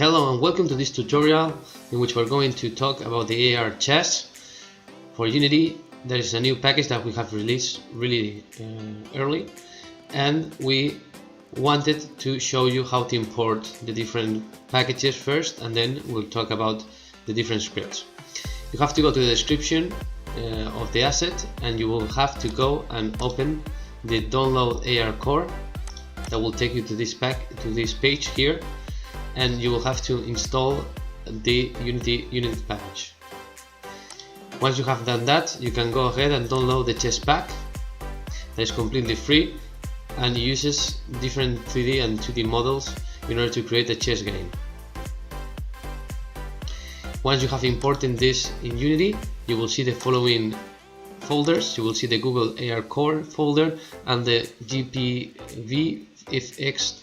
Hello and welcome to this tutorial in which we're going to talk about the AR chess. For Unity, there is a new package that we have released really early, and we wanted to show you how to import the different packages first, and then we'll talk about the different scripts. You have to go to the description of the asset, and you will have to go and open the download ARCore. That will take you to this page here, and you will have to install the Unity package. Once you have done that, you can go ahead and download the chess pack. That is completely free and uses different 3D and 2D models in order to create a chess game. Once you have imported this in Unity, you will see the following folders. You will see the Google ARCore folder and the GPV-FX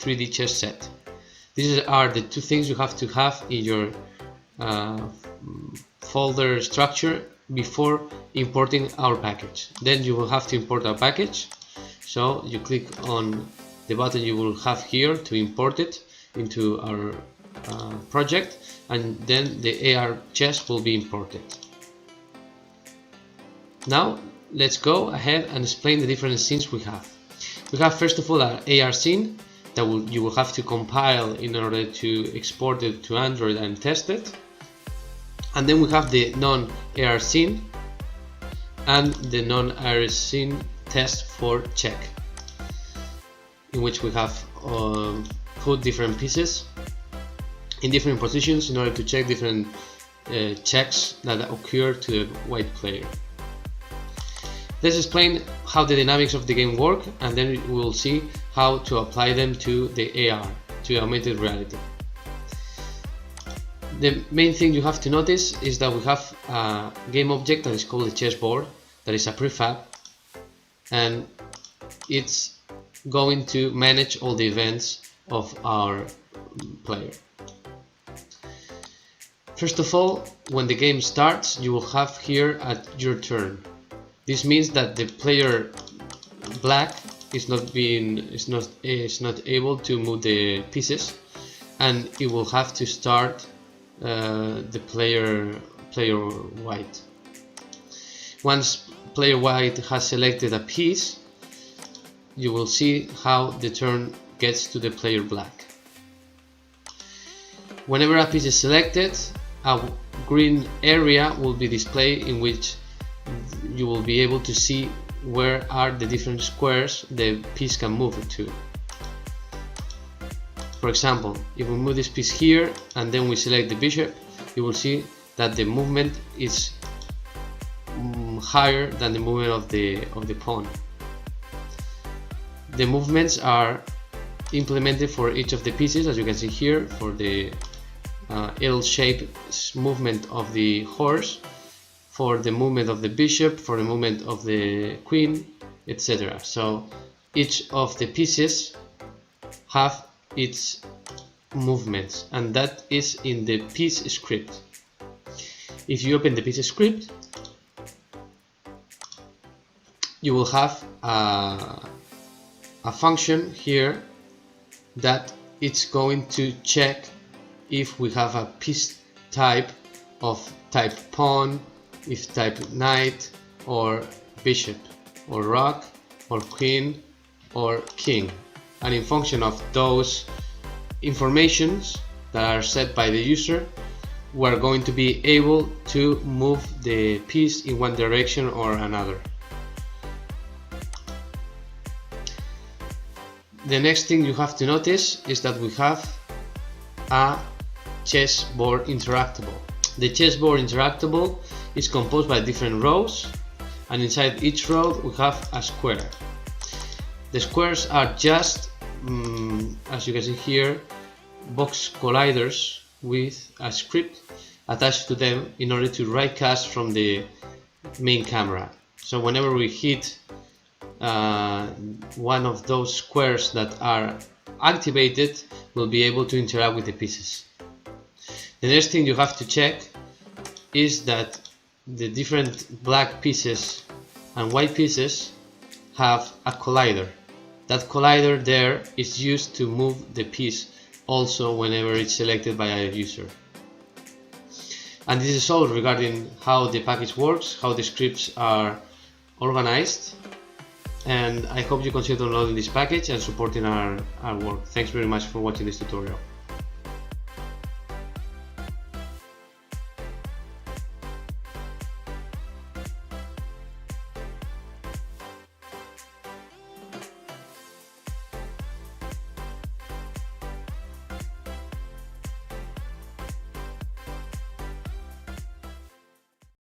3D chess set. These are the two things you have to have in your folder structure before importing our package. Then you will have to import our package. So you click on the button you will have here to import it into our project, and then the AR chess will be imported. Now let's go ahead and explain the different scenes we have. We have first of all an AR scene that you will have to compile in order to export it to Android and test it. And then we have the non-AR scene and the non-AR scene test for check, in which we have put different pieces in different positions in order to check different checks that occur to the white player. Let's explain how the dynamics of the game work, and then we will see how to apply them to the AR, to augmented reality. The main thing you have to notice is that we have a game object that is called a chessboard, that is a prefab, and it's going to manage all the events of our player. First of all, when the game starts, you will have here at your turn. This means that the player black is not able to move the pieces, and it will have to start the player white. Once player white has selected a piece, you will see how the turn gets to the player black. Whenever a piece is selected, a green area will be displayed in which you will be able to see where are the different squares the piece can move it to. For example, if we move this piece here and then we select the bishop, you will see that the movement is higher than the movement of the pawn. The movements are implemented for each of the pieces, as you can see here, for the L-shaped movement of the horse, for the movement of the bishop, for the movement of the queen, etc. So each of the pieces have its movements, and that is in the piece script. If you open the piece script, you will have a function here that it's going to check if we have a piece type of type pawn, if type knight, or bishop, or rook, or queen, or king. And in function of those informations that are set by the user, we are going to be able to move the piece in one direction or another. The next thing you have to notice is that we have a chessboard interactable. The chessboard interactable is composed by different rows, and inside each row we have a square. The squares are just, as you can see here, box colliders with a script attached to them in order to raycast from the main camera. So whenever we hit one of those squares that are activated, we'll be able to interact with the pieces. The next thing you have to check is that the different black pieces and white pieces have a collider. That collider there is used to move the piece also whenever it's selected by a user. And this is all regarding how the package works, how the scripts are organized, and I hope you consider downloading this package and supporting our work. Thanks very much for watching this tutorial.